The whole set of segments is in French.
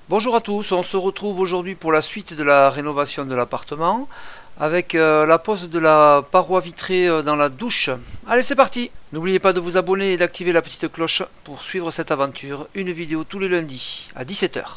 Bonjour à tous, on se retrouve aujourd'hui pour la suite de la rénovation de l'appartement avec la pose de la paroi vitrée dans la douche. Allez, c'est parti! N'oubliez pas de vous abonner et d'activer la petite cloche pour suivre cette aventure. Une vidéo tous les lundis à 17 h.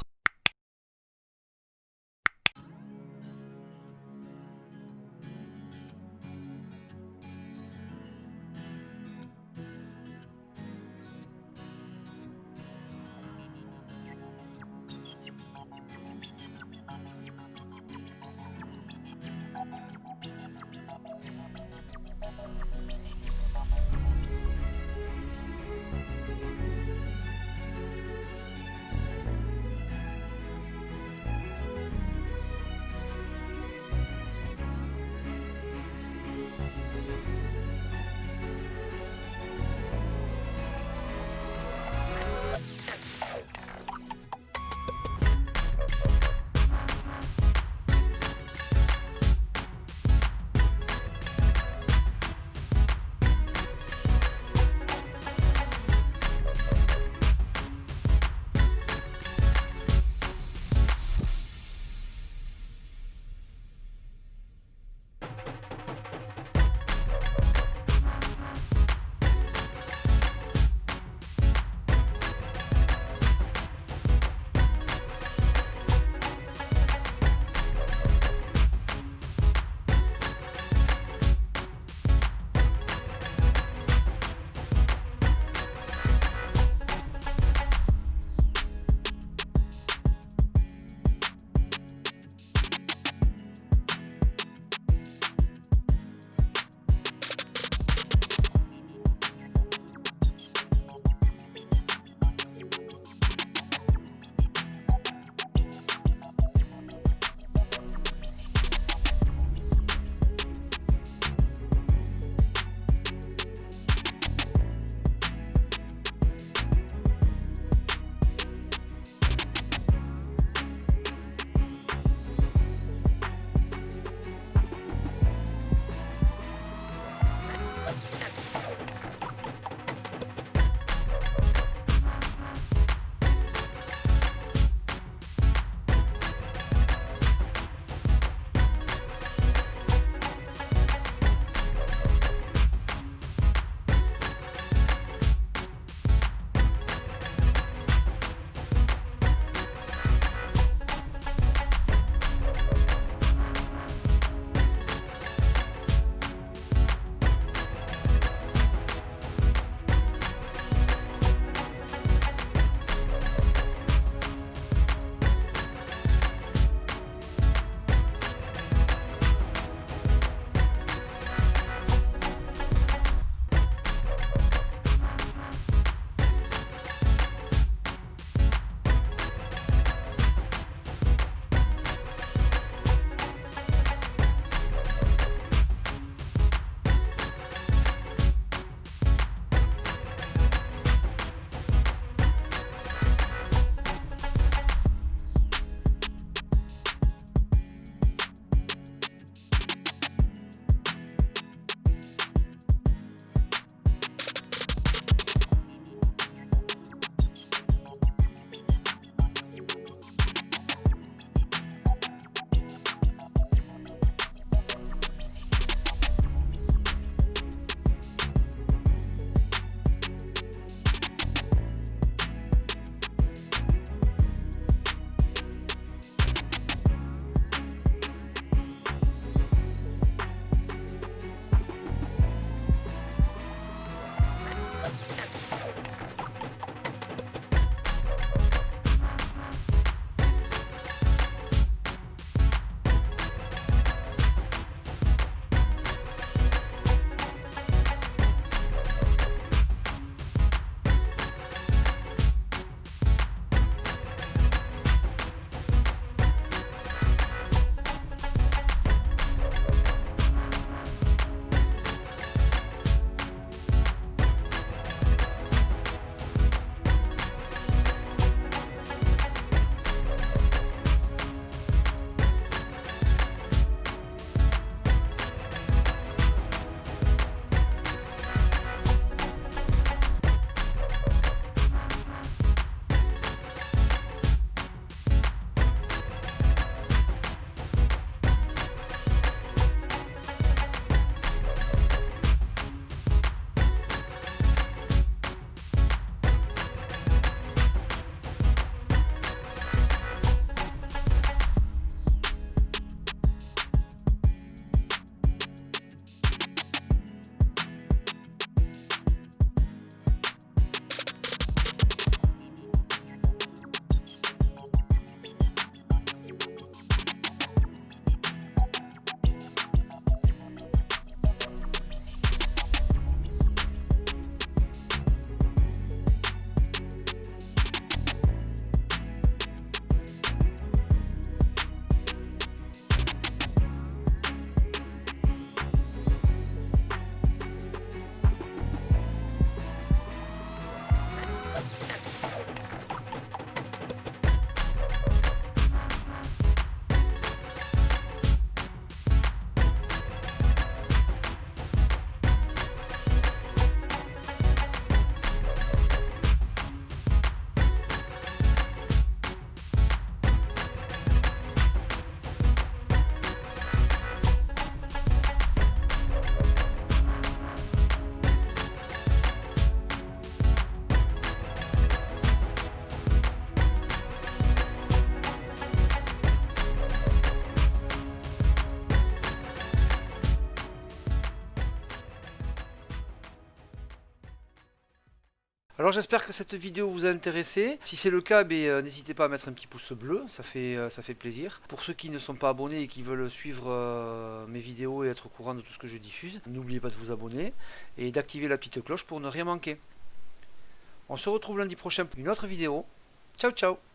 Alors j'espère que cette vidéo vous a intéressé. Si c'est le cas, n'hésitez pas à mettre un petit pouce bleu, ça fait plaisir. Pour ceux qui ne sont pas abonnés et qui veulent suivre mes vidéos et être au courant de tout ce que je diffuse, n'oubliez pas de vous abonner et d'activer la petite cloche pour ne rien manquer. On se retrouve lundi prochain pour une autre vidéo. Ciao ciao.